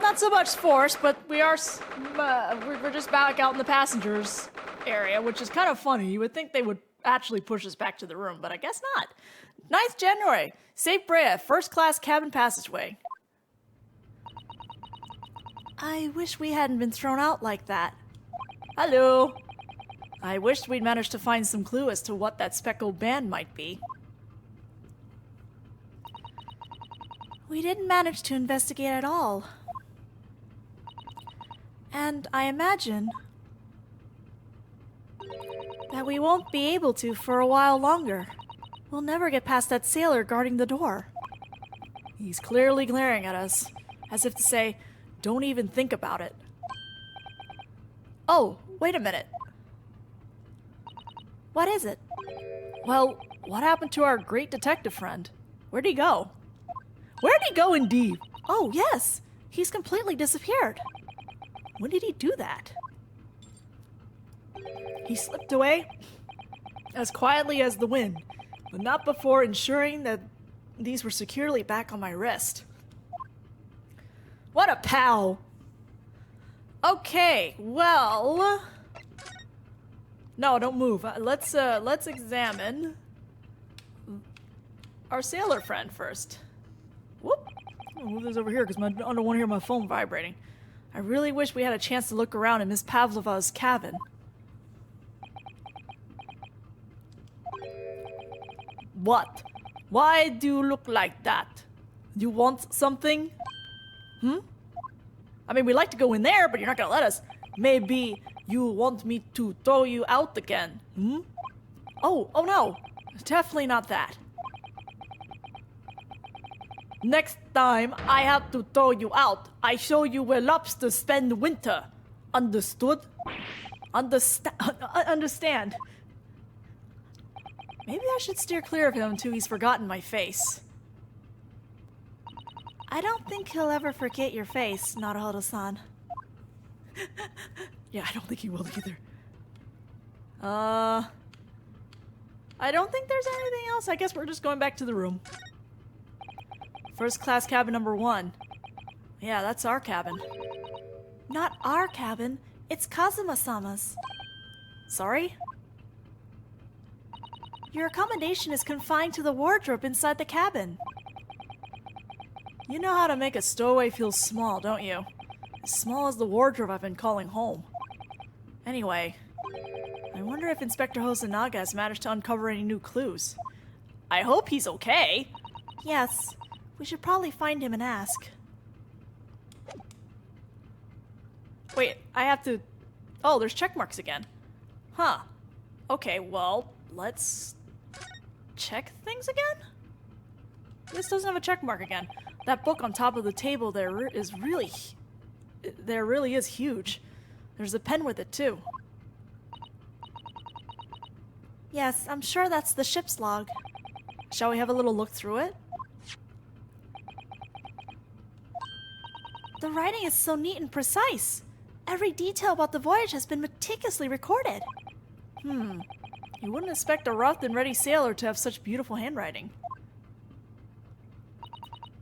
not so much force, but we are, we're just back out in the passengers area, which is kind of funny. You would think they would actually push us back to the room, but I guess not. 9th January, Safe Brea, first class cabin passageway. I wish we hadn't been thrown out like that. Hello. I wished we'd managed to find some clue as to what that speckled band might be. We didn't manage to investigate at all. And I imagine that we won't be able to for a while longer. We'll never get past that sailor guarding the door. He's clearly glaring at us, as if to say, don't even think about it. Oh, wait a minute. What is it? Well, what happened to our great detective friend? Where'd he go? Where'd he go indeed? Oh, yes. He's completely disappeared. When did he do that? He slipped away as quietly as the wind, but not before ensuring that these were securely back on my wrist. What a pal! Okay, well... No, don't move. Let's examine our sailor friend first. Whoop! I'm gonna move this over here because I don't want to hear my phone vibrating. I really wish we had a chance to look around in Miss Pavlova's cabin. What? Why do you look like that? You want something? I mean, we'd like to go in there, but you're not gonna let us. Maybe you want me to throw you out again, Oh no. Definitely not that. Next time I have to throw you out, I show you where lobsters spend winter. Understood? Understand. Maybe I should steer clear of him until he's forgotten my face. I don't think he'll ever forget your face, Naruhodo-san. Yeah, I don't think he will either. I don't think there's anything else. I guess we're just going back to the room. First class cabin number 1. Yeah, that's our cabin. Not our cabin. It's Kazuma-sama's. Sorry? Your accommodation is confined to the wardrobe inside the cabin. You know how to make a stowaway feel small, don't you? As small as the wardrobe I've been calling home. Anyway, I wonder if Inspector Hosonaga has managed to uncover any new clues. I hope he's okay. Yes, we should probably find him and ask. Wait, I have to... Oh, there's check marks again. Huh. Okay, well, let's check things again? This doesn't have a check mark again. That book on top of the table there really is huge. There's a pen with it, too. Yes, I'm sure that's the ship's log. Shall we have a little look through it? The writing is so neat and precise. Every detail about the voyage has been meticulously recorded. You wouldn't expect a rough and ready sailor to have such beautiful handwriting.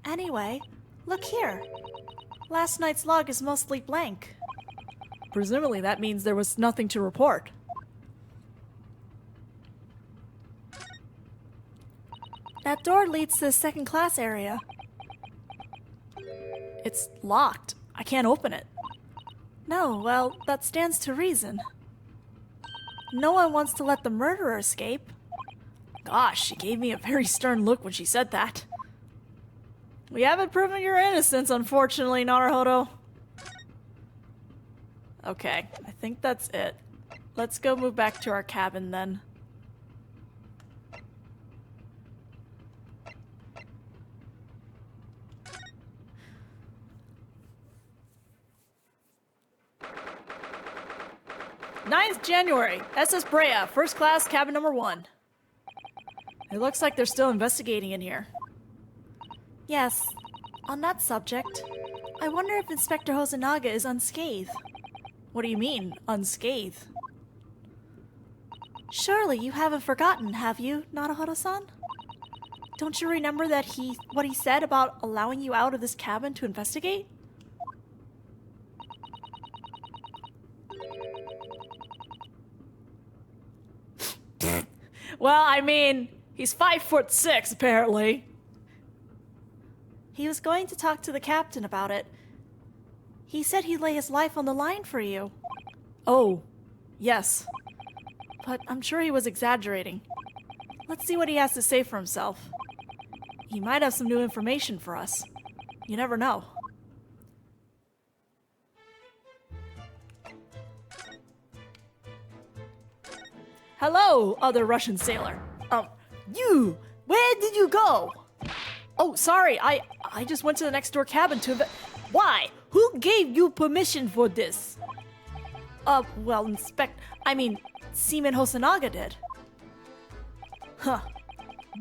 Anyway, look here. Last night's log is mostly blank. Presumably that means there was nothing to report. That door leads to the second class area. It's locked. I can't open it. No, well, that stands to reason. No one wants to let the murderer escape. Gosh, she gave me a very stern look when she said that. We haven't proven your innocence, unfortunately, Naruhodo. Okay, I think that's it. Let's go move back to our cabin then. "9th January, SS Brea, first class, cabin number 1. It looks like they're still investigating in here. Yes, on that subject, I wonder if Inspector Hosonaga is unscathed. What do you mean, unscathed? Surely you haven't forgotten, have you, Naruhodo-san? Don't you remember what he said about allowing you out of this cabin to investigate? Well, I mean, he's 5'6", apparently. He was going to talk to the captain about it. He said he'd lay his life on the line for you. Oh, yes. But I'm sure he was exaggerating. Let's see what he has to say for himself. He might have some new information for us. You never know. Hello, other Russian sailor. You! Where did you go? Oh, sorry, I just went to the next door cabin to Why? Who gave you permission for this? Well, Seaman Hosonaga did. Huh.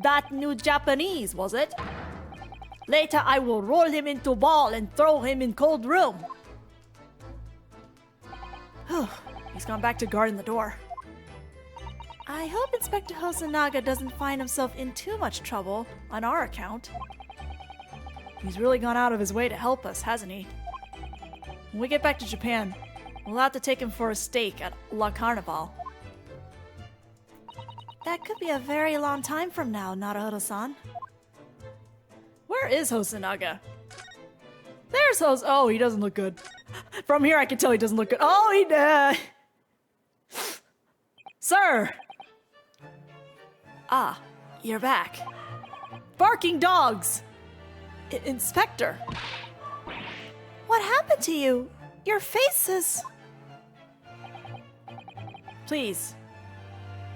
That new Japanese, was it? Later I will roll him into a ball and throw him in cold room. He's gone back to guarding the door. I hope Inspector Hosonaga doesn't find himself in too much trouble on our account. He's really gone out of his way to help us, hasn't he? When we get back to Japan, we'll have to take him for a steak at La Carnival. That could be a very long time from now, Naruto-san. Where is Hosonaga? There's Oh, he doesn't look good. From here, I can tell he doesn't look good. Oh, he does. Sir! Ah, you're back. Barking dogs! Inspector! What happened to you? Your face is... Please,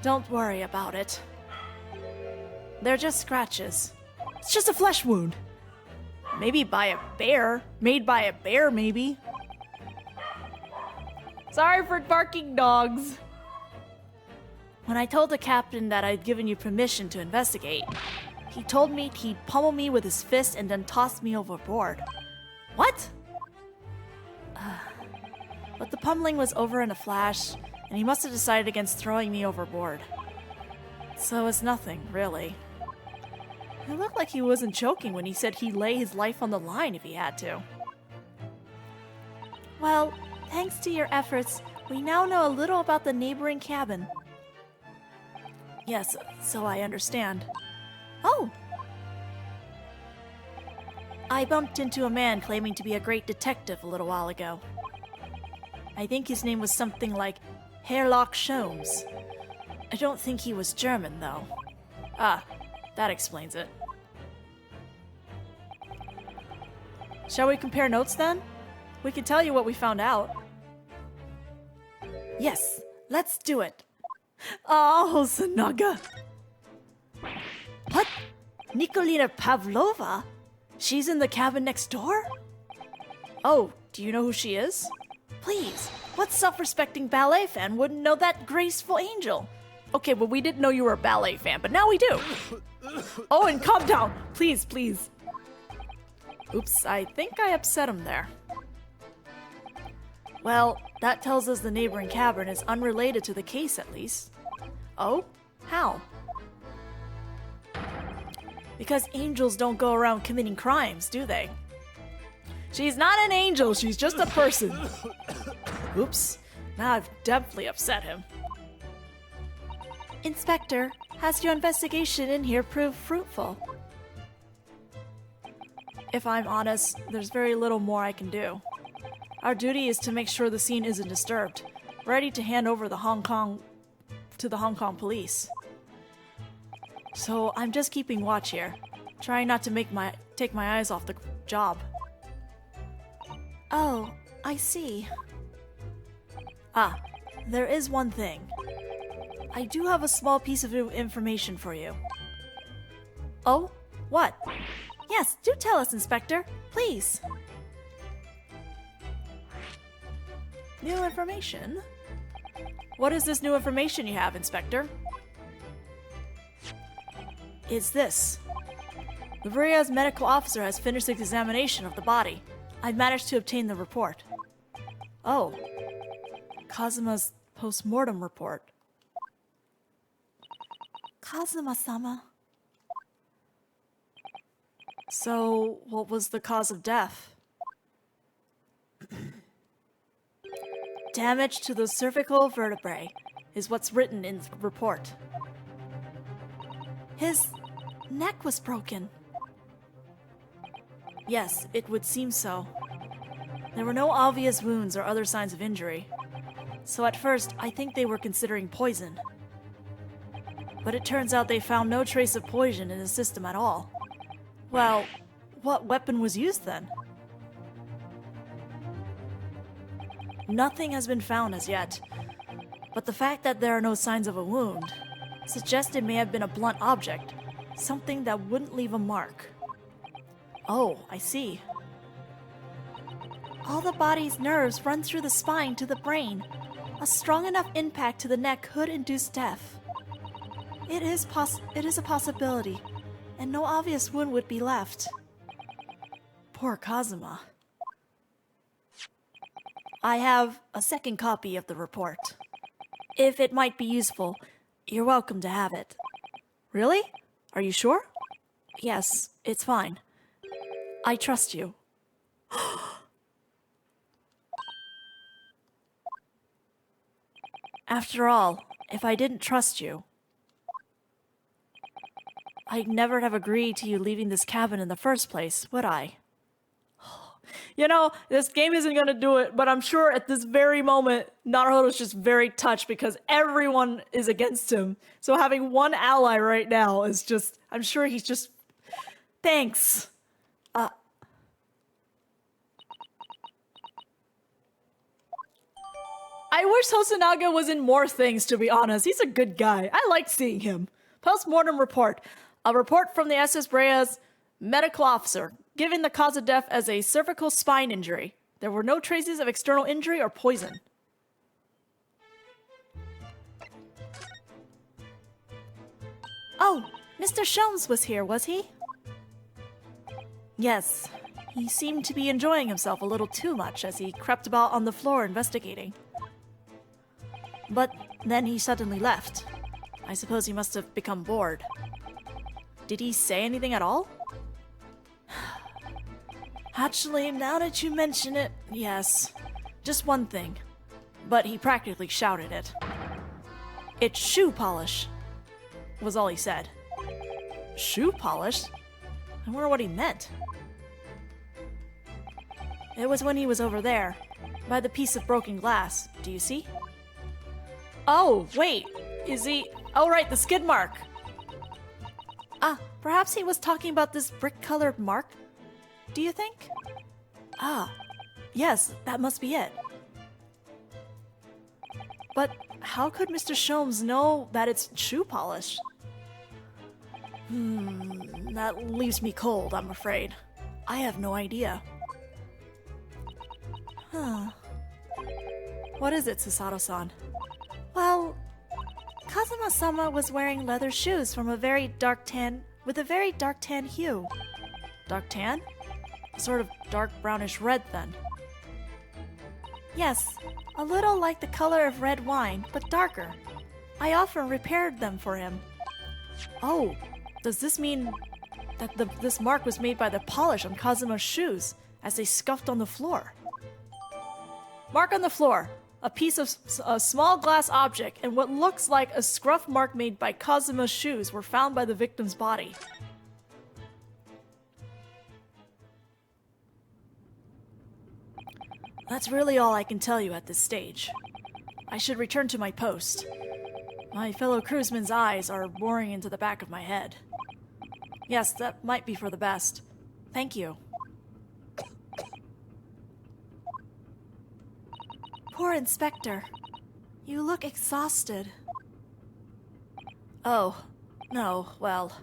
don't worry about it. They're just scratches. It's just a flesh wound. Maybe by a bear. Made by a bear, maybe. Sorry for barking dogs. When I told the captain that I'd given you permission to investigate, he told me he'd pummel me with his fist and then toss me overboard. What? But the pummeling was over in a flash, and he must have decided against throwing me overboard. So it's nothing, really. It looked like he wasn't joking when he said he'd lay his life on the line if he had to. Well, thanks to your efforts, we now know a little about the neighboring cabin. Yes, so I understand. Oh! I bumped into a man claiming to be a great detective a little while ago. I think his name was something like Herlock Sholmes. I don't think he was German, though. Ah, that explains it. Shall we compare notes, then? We can tell you what we found out. Yes, let's do it. Oh, Hosonaga. What? Nikolina Pavlova? She's in the cabin next door? Oh, do you know who she is? Please, what self-respecting ballet fan wouldn't know that graceful angel? Okay, well, we didn't know you were a ballet fan, but now we do. Oh, and calm down. Please, please. Oops, I think I upset him there. Well, that tells us the neighboring cabin is unrelated to the case, at least. Oh? How? Because angels don't go around committing crimes, do they? She's not an angel, she's just a person. Oops, now I've definitely upset him. Inspector, has your investigation in here proved fruitful? If I'm honest, there's very little more I can do. Our duty is to make sure the scene isn't disturbed, ready to hand over to the Hong Kong police. So I'm just keeping watch here, trying not to take my eyes off the job. Oh, I see. Ah, there is one thing. I do have a small piece of information for you. Oh? What? Yes, do tell us, Inspector. Please. New information? What is this new information you have, Inspector? It's this. Laveria's medical officer has finished the examination of the body. I've managed to obtain the report. Oh. Kazuma's post-mortem report. Kazuma-sama. So, what was the cause of death? Damage to the cervical vertebrae is what's written in the report. His neck was broken. Yes, it would seem so. There were no obvious wounds or other signs of injury. So at first, I think they were considering poison. But it turns out they found no trace of poison in his system at all. Well, what weapon was used then? Nothing has been found as yet, but the fact that there are no signs of a wound suggests it may have been a blunt object, something that wouldn't leave a mark. Oh, I see. All the body's nerves run through the spine to the brain. A strong enough impact to the neck could induce death. It is a possibility, and no obvious wound would be left. Poor Kazuma. I have a second copy of the report. If it might be useful, you're welcome to have it. Really? Are you sure? Yes, it's fine. I trust you. After all, if I didn't trust you, I'd never have agreed to you leaving this cabin in the first place, would I? You know, this game isn't gonna do it, but I'm sure at this very moment, Naruto's just very touched because everyone is against him. So having one ally right now is just, I'm sure he's just, thanks. I wish Hosonaga was in more things, to be honest. He's a good guy. I liked seeing him. Post-mortem report. A report from the SS Brea's medical officer, giving the cause of death as a cervical spine injury. There were no traces of external injury or poison. Oh, Mr. Sholmes was here, was he? Yes. He seemed to be enjoying himself a little too much as he crept about on the floor investigating. But then he suddenly left. I suppose he must have become bored. Did he say anything at all? Actually, now that you mention it, yes. Just one thing. But he practically shouted it. It's shoe polish, was all he said. Shoe polish? I wonder what he meant. It was when he was over there, by the piece of broken glass. Do you see? Oh, wait. Is he... Oh, right, the skid mark. Ah, perhaps he was talking about this brick-colored mark? Do you think? Ah, yes, that must be it. But how could Mr. Sholmes know that it's shoe polish? That leaves me cold, I'm afraid. I have no idea. Huh. What is it, Susato-san? Well, Kazuma-sama was wearing leather shoes from a very dark tan, with a very dark tan hue. Dark tan? Sort of dark brownish red, then. Yes, a little like the color of red wine, but darker. I often repaired them for him. Oh, does this mean that this mark was made by the polish on Kazuma's shoes as they scuffed on the floor? Mark on the floor. A piece of a small glass object and what looks like a scruff mark made by Kazuma's shoes were found by the victim's body. That's really all I can tell you at this stage. I should return to my post. My fellow crewsmen's eyes are boring into the back of my head. Yes, that might be for the best. Thank you. Poor Inspector. You look exhausted. Oh, no, well...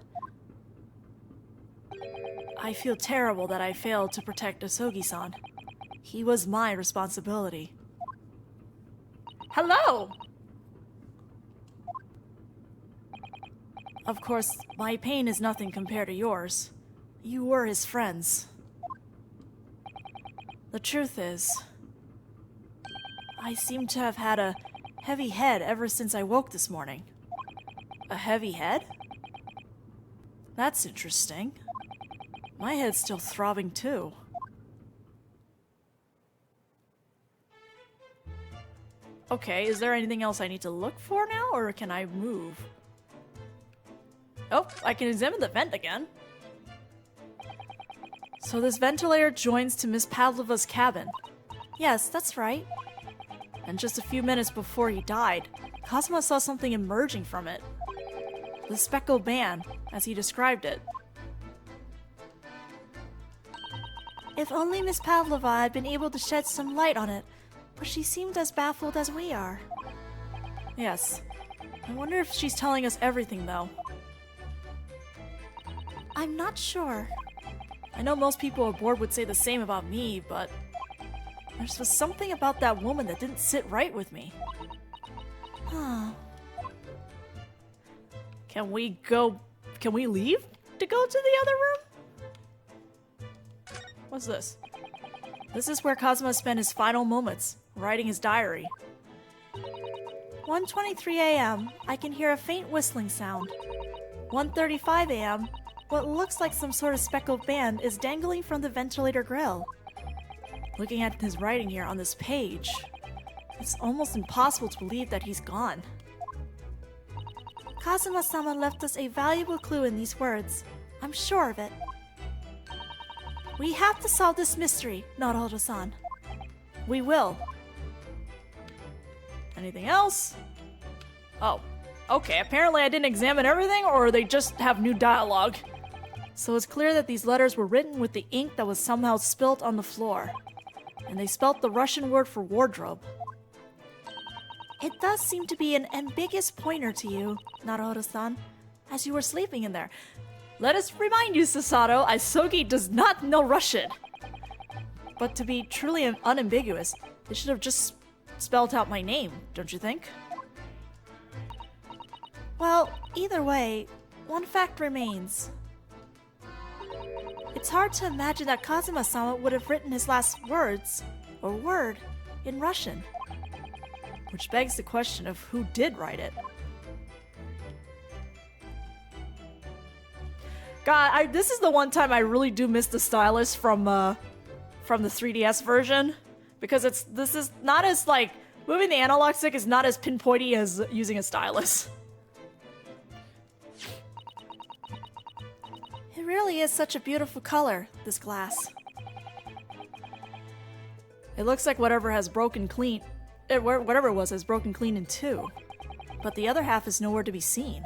I feel terrible that I failed to protect Osogi-san. He was my responsibility. Hello! Of course, my pain is nothing compared to yours. You were his friends. The truth is, I seem to have had a heavy head ever since I woke this morning. A heavy head? That's interesting. My head's still throbbing too. Okay, is there anything else I need to look for now, or can I move? Oh, I can examine the vent again. So this ventilator joins to Miss Pavlova's cabin. Yes, that's right. And just a few minutes before he died, Cosmo saw something emerging from it. The speckled band, as he described it. If only Miss Pavlova had been able to shed some light on it, but she seemed as baffled as we are. Yes. I wonder if she's telling us everything, though. I'm not sure. I know most people aboard would say the same about me, but there was something about that woman that didn't sit right with me. Huh. Can we leave to go to the other room? What's this? This is where Cosmo spent his final moments, writing his diary. 1:23 a.m. I can hear a faint whistling sound. 1:35 a.m. What looks like some sort of speckled band is dangling from the ventilator grill. Looking at his writing here on this page, it's almost impossible to believe that he's gone. Kazuma-sama left us a valuable clue in these words. I'm sure of it. We have to solve this mystery, Naruto-san. We will. Anything else? Oh, okay. Apparently I didn't examine everything, or they just have new dialogue. So it's clear that these letters were written with the ink that was somehow spilt on the floor. And they spelt the Russian word for wardrobe. It does seem to be an ambiguous pointer to you, Naruto-san, as you were sleeping in there. Let us remind you, Susato, Isogi does not know Russian. But to be truly unambiguous, they should have just spelled out my name, don't you think? Well, either way, one fact remains. It's hard to imagine that Kazuma-sama would have written his last words, or word, in Russian. Which begs the question of who did write it. God, this is the one time I really do miss the stylus from the 3DS version. Because this is not as, like, moving the analog stick is not as pinpointy as using a stylus. It really is such a beautiful color, this glass. It looks like whatever has broken clean, whatever it was has broken clean in two. But the other half is nowhere to be seen.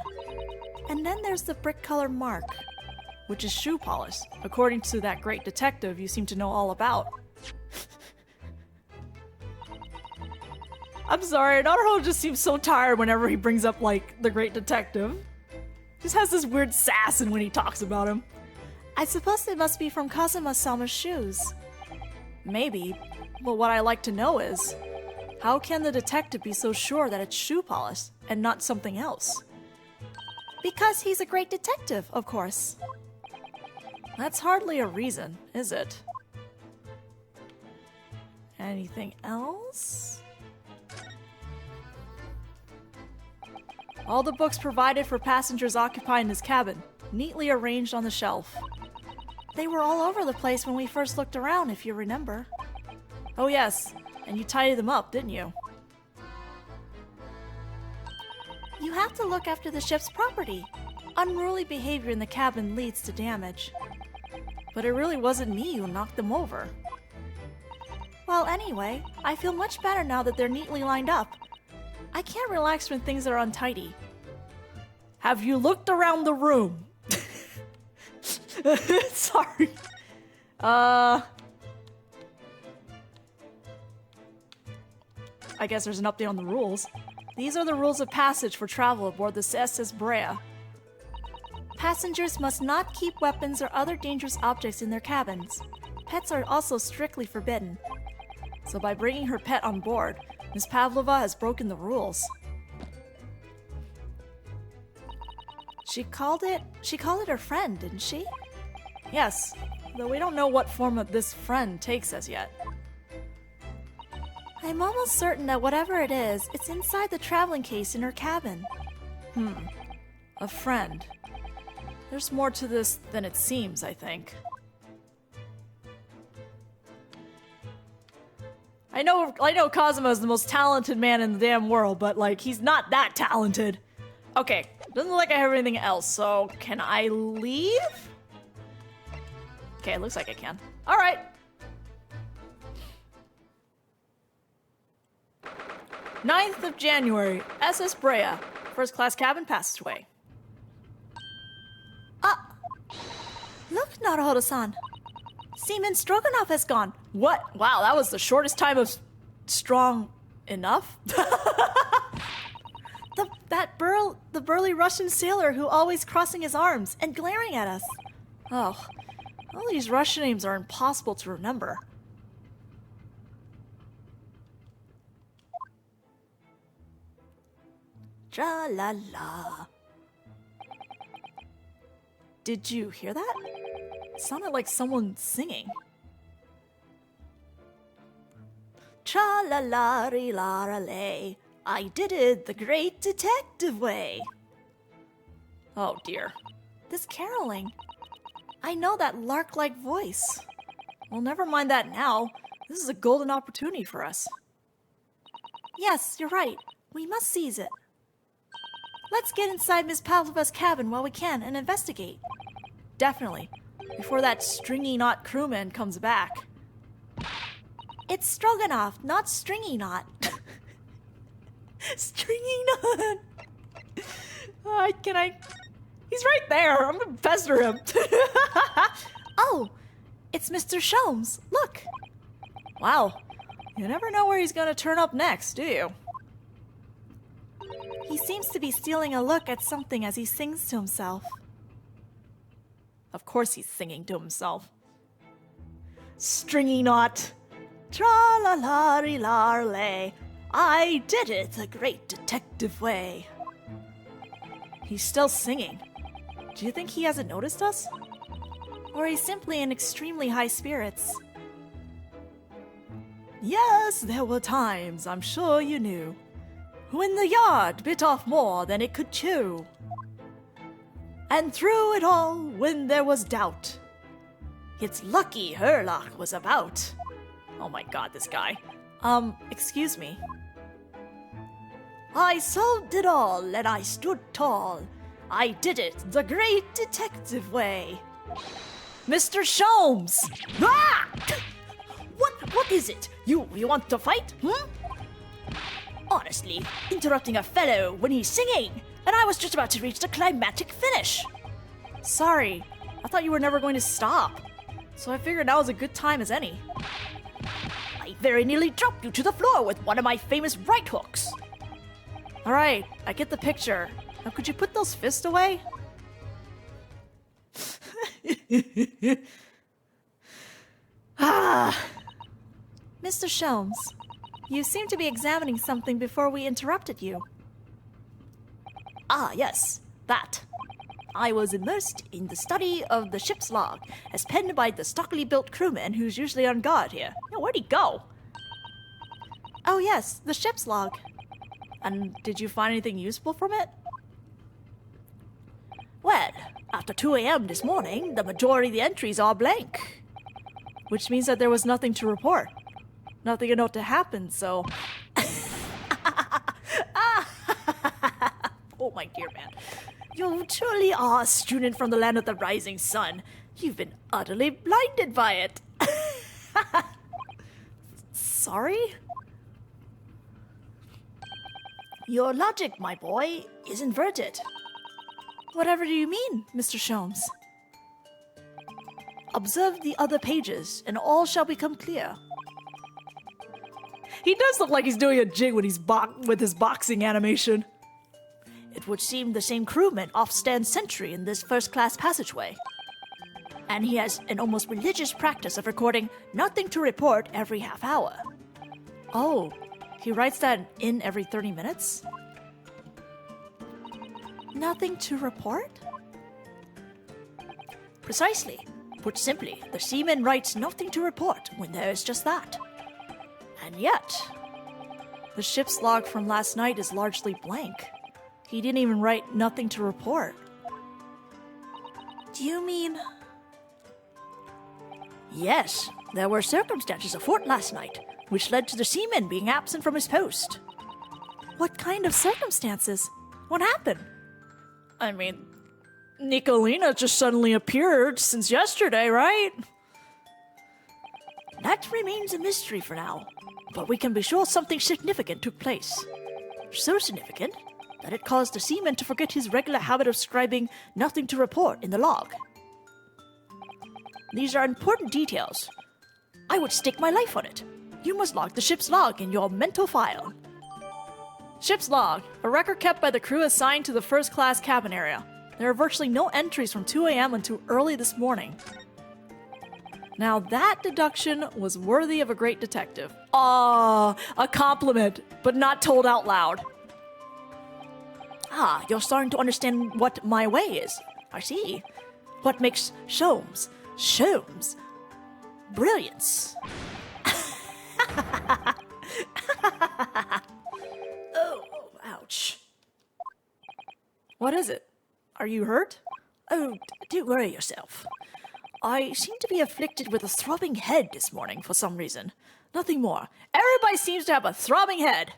And then there's the brick color mark, which is shoe polish, according to that great detective you seem to know all about. I'm sorry, Naruto just seems so tired whenever he brings up, like, the great detective. Just has this weird sass in when he talks about him. I suppose it must be from Kazuma-sama's shoes. Maybe, but what I like to know is, how can the detective be so sure that it's shoe polish and not something else? Because he's a great detective, of course. That's hardly a reason, is it? Anything else? All the books provided for passengers occupying this cabin, neatly arranged on the shelf. They were all over the place when we first looked around, if you remember. Oh yes, and you tidied them up, didn't you? You have to look after the ship's property. Unruly behavior in the cabin leads to damage. But it really wasn't me who knocked them over. Well, anyway, I feel much better now that they're neatly lined up. I can't relax when things are untidy. Have you looked around the room? Sorry. I guess there's an update on the rules. These are the rules of passage for travel aboard the SS Brea. Passengers must not keep weapons or other dangerous objects in their cabins. Pets are also strictly forbidden. So by bringing her pet on board, Miss Pavlova has broken the rules. She called it her friend, didn't she? Yes, though we don't know what form of this friend takes as yet. I'm almost certain that whatever it is, it's inside the traveling case in her cabin. A friend. There's more to this than it seems, I think. I know Kazuma is the most talented man in the damn world, but, like, he's not that talented. Okay, Doesn't look like I have anything else, so can I leave? Okay, it looks like I can. Alright. 9th of January, SS Brea. First class cabin passageway. Look, Naruhodo-san. Seaman Stroganoff has gone. What? Wow, that was the shortest time of strong enough? The burly Russian sailor who always crossing his arms and glaring at us. Oh, all these Russian names are impossible to remember. Tra-la-la. Did you hear that? It sounded like someone singing. Tra-la-la-ri-la-la-lay. I did it the great detective way. Oh dear. This caroling. I know that lark-like voice. Well, never mind that now. This is a golden opportunity for us. Yes, you're right. We must seize it. Let's get inside Miss Pavlova's cabin while we can and investigate. Definitely. Before that stringy knot crewman comes back. It's Stroganoff, not Stringy Knot. Stringy knot! He's right there! I'm gonna pester him! Oh, it's Mr. Sholmes. Look! Wow. You never know where he's gonna turn up next, do you? He seems to be stealing a look at something as he sings to himself. Of course he's singing to himself. Stringy knot! Tra-la-la-ri-la-lay. I did it the great detective way. He's still singing. Do you think he hasn't noticed us? Or he's simply in extremely high spirits. Yes, there were times, I'm sure you knew, when the yard bit off more than it could chew. And through it all, when there was doubt, it's lucky Herlock was about. Oh my god, this guy. Excuse me. I solved it all, and I stood tall. I did it the great detective way. Mr. Sholmes! Ah! What is it? You want to fight? Honestly, interrupting a fellow when he's singing, and I was just about to reach the climactic finish. Sorry, I thought you were never going to stop, so I figured now was a good time as any. I very nearly dropped you to the floor with one of my famous right hooks. Alright, I get the picture. Now could you put those fists away? Mr. Sholmes, you seem to be examining something before we interrupted you. Ah, yes, that. I was immersed in the study of the ship's log, as penned by the stockily built crewman who's usually on guard here. Where'd he go? Oh yes, the ship's log. And did you find anything useful from it? Well, after 2 a.m. this morning, the majority of the entries are blank. Which means that there was nothing to report. Nothing to note to happen, so... Oh my dear man. You truly are a student from the land of the rising sun. You've been utterly blinded by it. Sorry? Your logic, my boy, is inverted. Whatever do you mean, Mr. Sholmes? Observe the other pages, and all shall become clear. He does look like he's doing a jig when he's with his boxing animation. It would seem the same crewman oft stands sentry in this first-class passageway. And he has an almost religious practice of recording nothing to report every half hour. Oh, he writes that in every 30 minutes? Nothing to report? Precisely. Put simply, the seaman writes nothing to report when there is just that. And yet, the ship's log from last night is largely blank. He didn't even write nothing to report. Do you mean... Yes, there were circumstances afoot last night, which led to the seaman being absent from his post. What kind of circumstances? What happened? I mean, Nicolina just suddenly appeared since yesterday, right? That remains a mystery for now, but we can be sure something significant took place. So significant that it caused the seaman to forget his regular habit of scribing nothing to report in the log. These are important details. I would stake my life on it. You must log the ship's log in your mental file. Ship's log, a record kept by the crew assigned to the first-class cabin area. There are virtually no entries from 2 a.m. until early this morning. Now that deduction was worthy of a great detective. Ah, a compliment, but not told out loud. Ah, you're starting to understand what my way is. I see. What makes Sholmes brilliance. Oh, ouch. What is it? Are you hurt? Oh, don't worry yourself. I seem to be afflicted with a throbbing head this morning for some reason. Nothing more. Everybody seems to have a throbbing head.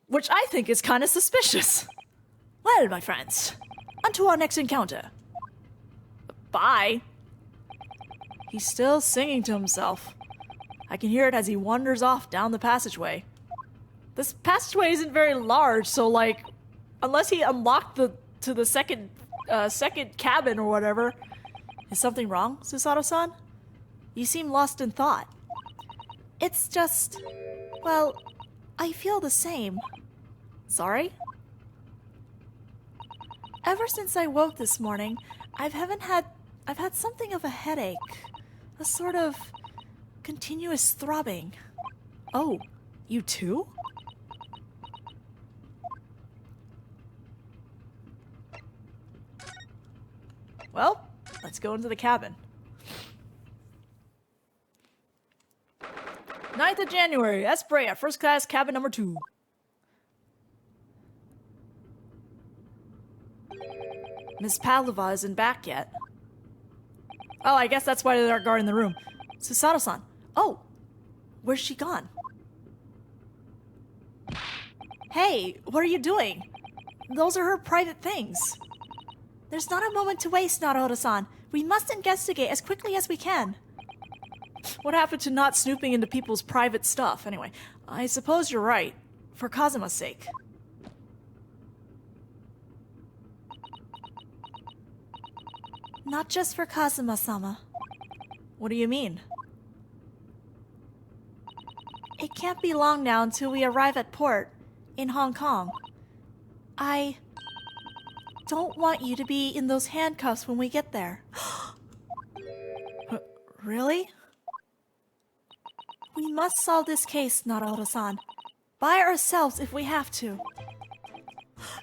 Which I think is kind of suspicious. Well, my friends, unto our next encounter. Bye. He's still singing to himself. I can hear it as he wanders off down the passageway. This passageway isn't very large, so like, unless he unlocked the second cabin or whatever. Is something wrong, Susato-san? You seem lost in thought. It's just, well, I feel the same. Sorry? Ever since I woke this morning, I've had something of a headache. A sort of continuous throbbing. Oh, you too? Well, let's go into the cabin. 9th of January, Esprea, first class, cabin number 2. Miss Pavlova isn't back yet. Oh, I guess that's why they're guarding the room. Susato-san. Oh, where's she gone? Hey, what are you doing? Those are her private things. There's not a moment to waste, Naruto-san. We must investigate as quickly as we can. What happened to not snooping into people's private stuff? Anyway, I suppose you're right. For Kazuma's sake. Not just for Kazuma-sama. What do you mean? It can't be long now until we arrive at port in Hong Kong. I don't want you to be in those handcuffs when we get there. Really? We must solve this case, Naruto-san. By ourselves if we have to.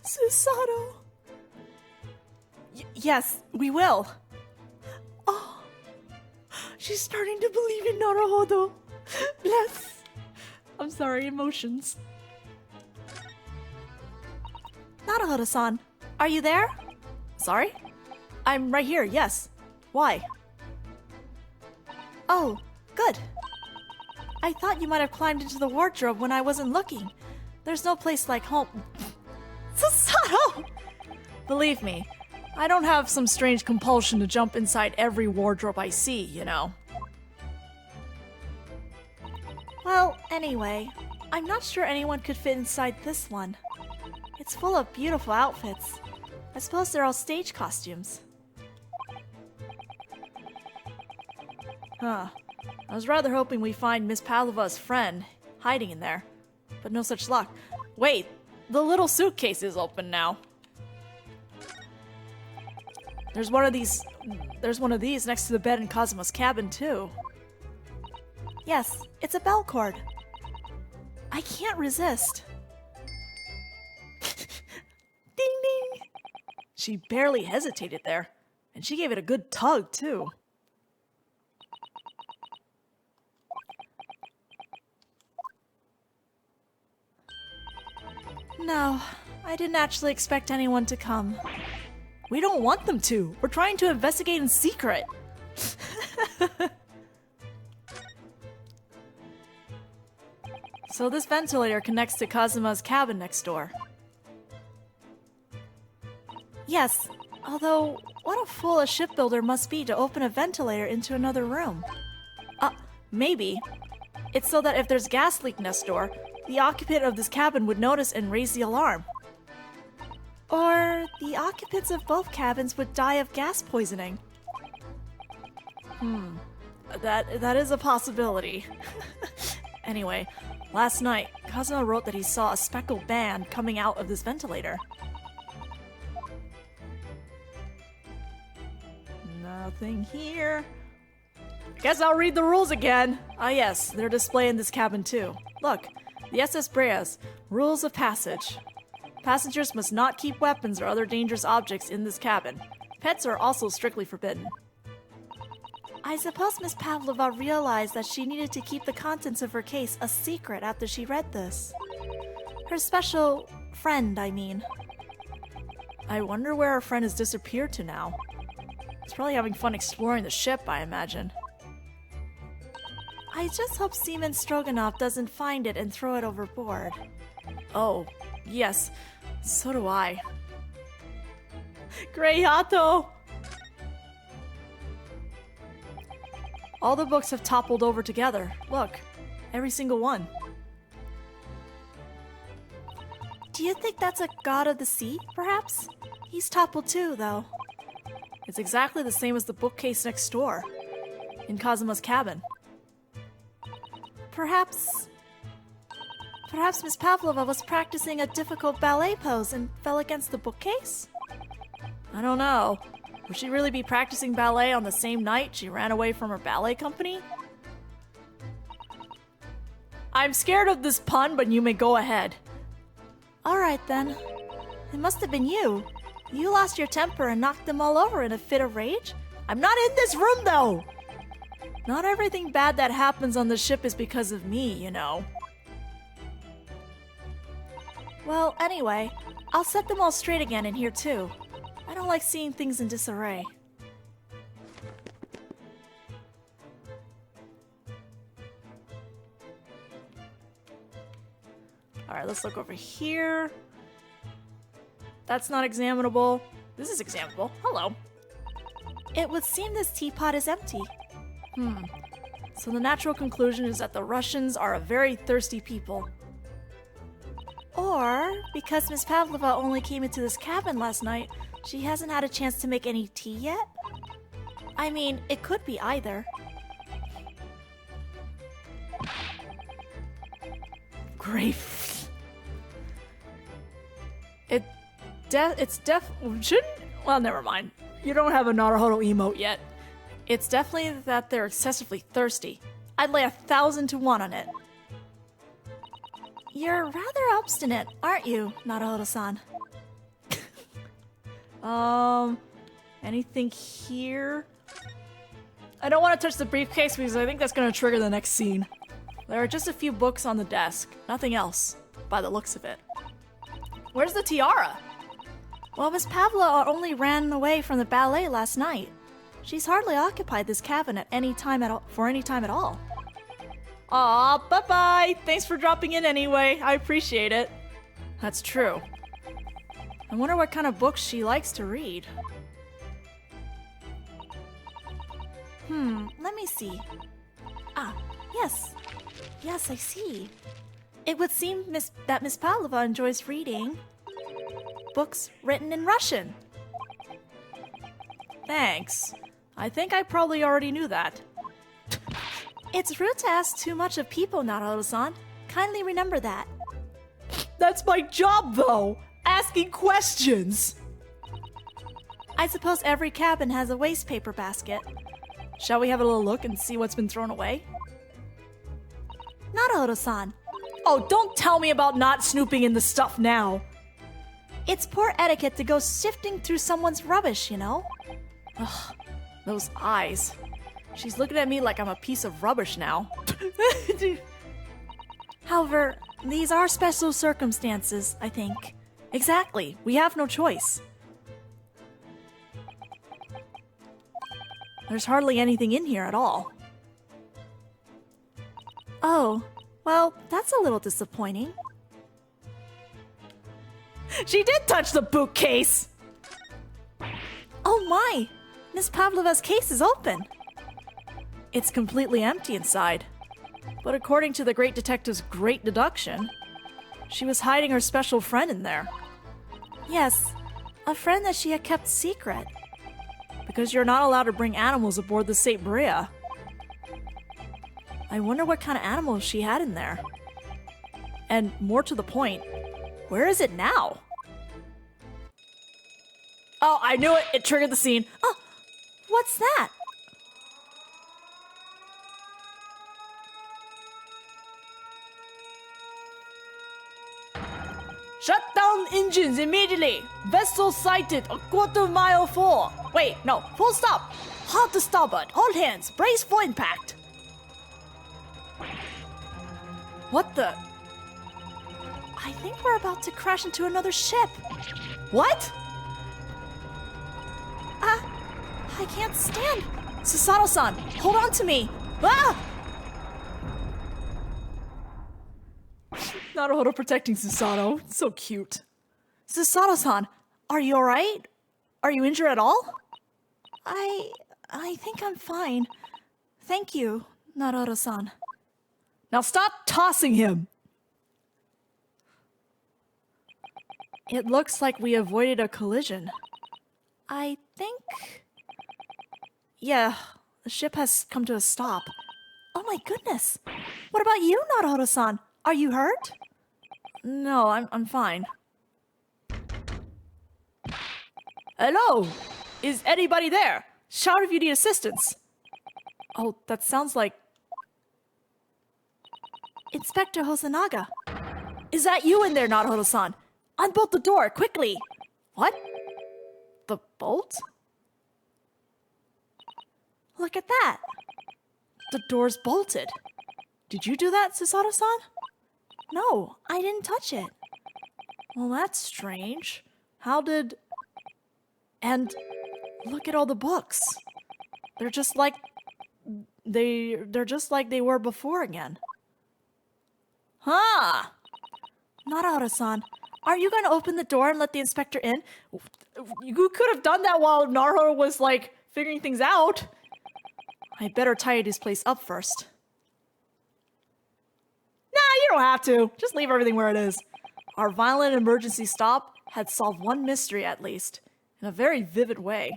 Susato. Yes, we will. Oh, she's starting to believe in Naruhodo. Bless. I'm sorry, emotions. Naruhodo-san, are you there? Sorry? I'm right here, yes. Why? Oh, good. I thought you might have climbed into the wardrobe when I wasn't looking. There's no place like home. Susato! Believe me, I don't have some strange compulsion to jump inside every wardrobe I see, you know. Well, anyway, I'm not sure anyone could fit inside this one. It's full of beautiful outfits. I suppose they're all stage costumes. Huh. I was rather hoping we find Miss Pavlova's friend hiding in there. But no such luck. Wait, the little suitcase is open now. There's one of these next to the bed in Kazuma's cabin, too. Yes, it's a bell cord. I can't resist. Ding ding! She barely hesitated there, and she gave it a good tug, too. No, I didn't actually expect anyone to come. We don't want them to. We're trying to investigate in secret. So this ventilator connects to Kazuma's cabin next door. Yes, although what a fool a shipbuilder must be to open a ventilator into another room. Maybe. It's so that if there's gas leak next door, the occupant of this cabin would notice and raise the alarm. Or the occupants of both cabins would die of gas poisoning. That is a possibility. Anyway, last night, Kazuma wrote that he saw a speckled band coming out of this ventilator. Nothing here. Guess I'll read the rules again. Ah yes, they're displayed in this cabin too. Look, the SS Breas, rules of passage. Passengers must not keep weapons or other dangerous objects in this cabin. Pets are also strictly forbidden. I suppose Miss Pavlova realized that she needed to keep the contents of her case a secret after she read this. Her special friend, I mean. I wonder where our friend has disappeared to now. He's probably having fun exploring the ship, I imagine. I just hope Seaman Stroganoff doesn't find it and throw it overboard. Oh, yes. So do I. Grey Hato! All the books have toppled over together. Look, every single one. Do you think that's a god of the sea, perhaps? He's toppled too, though. It's exactly the same as the bookcase next door, in Kazuma's cabin. Perhaps Miss Pavlova was practicing a difficult ballet pose and fell against the bookcase? I don't know. Would she really be practicing ballet on the same night she ran away from her ballet company? I'm scared of this pun, but you may go ahead. Alright then. It must have been you. You lost your temper and knocked them all over in a fit of rage? I'm not in this room, though! Not everything bad that happens on the ship is because of me, you know. Well, anyway, I'll set them all straight again in here too. I don't like seeing things in disarray. Alright, let's look over here. That's not examinable. This is examinable. Hello. It would seem this teapot is empty. So the natural conclusion is that the Russians are a very thirsty people. Or, because Miss Pavlova only came into this cabin last night, she hasn't had a chance to make any tea yet? I mean, it could be either. Great. Well, never mind. You don't have a Naruhodo emote yet. It's definitely that they're excessively thirsty. I'd lay 1,000 to 1 on it. You're rather obstinate, aren't you, Naruhodo-san? Anything here? I don't want to touch the briefcase because I think that's going to trigger the next scene. There are just a few books on the desk. Nothing else, by the looks of it. Where's the tiara? Well, Miss Pavlova only ran away from the ballet last night. She's hardly occupied this cabin at any time at all, for any time at all. Aw, bye-bye! Thanks for dropping in anyway. I appreciate it. That's true. I wonder what kind of books she likes to read. Let me see. Ah, yes. Yes, I see. It would seem that Miss Pavlova enjoys reading books written in Russian. Thanks. I think I probably already knew that. It's rude to ask too much of people, Naruto-san. Kindly remember that. That's my job, though! Asking questions! I suppose every cabin has a waste paper basket. Shall we have a little look and see what's been thrown away? Naruto-san. Oh, don't tell me about not snooping in the stuff now! It's poor etiquette to go sifting through someone's rubbish, you know? Ugh, those eyes. She's looking at me like I'm a piece of rubbish now. However, these are special circumstances, I think. Exactly. We have no choice. There's hardly anything in here at all. Oh, well, that's a little disappointing. She did touch the bookcase! Oh my! Miss Pavlova's case is open. It's completely empty inside. But according to the great detective's great deduction, she was hiding her special friend in there. Yes, a friend that she had kept secret. Because you're not allowed to bring animals aboard the St. Brea. I wonder what kind of animals she had in there. And more to the point, where is it now? Oh, I knew it! It triggered the scene. Oh, what's that? Shut down engines immediately! Vessel sighted a quarter-mile full. Wait, no, full stop! Hard to starboard, all hands, brace for impact! What the? I think we're about to crash into another ship. What? I can't stand. Susato-san, hold on to me! Ah! Naruhodo protecting Susato. So cute. Susato-san, are you alright? Are you injured at all? I think I'm fine. Thank you, Naruhodo-san. Now stop tossing him! It looks like we avoided a collision. I think... Yeah, the ship has come to a stop. Oh my goodness! What about you, Naruhodo-san? Are you hurt? No, I'm fine. Hello? Is anybody there? Shout if you need assistance. Oh, that sounds like... Inspector Hosonaga. Is that you in there, Naruhodo-san? Unbolt the door, quickly! What? The bolt? Look at that. The door's bolted. Did you do that, Susato-san? No, I didn't touch it. Well, that's strange. How did... And look at all the books. They're just like... They're just like they were before again. Huh! Naruhodo-san, aren't you going to open the door and let the inspector in? You could have done that while Naruhodo was, like, figuring things out. I better tidy this place up first. Nah, you don't have to. Just leave everything where it is. Our violent emergency stop had solved one mystery at least, in a very vivid way.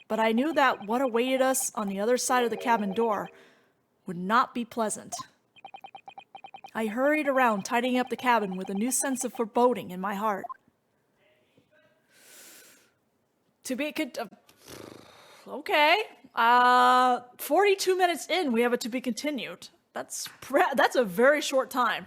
But I knew that what awaited us on the other side of the cabin door would not be pleasant. I hurried around tidying up the cabin with a new sense of foreboding in my heart. To be okay. 42 minutes in, we have it to be continued. That's a very short time.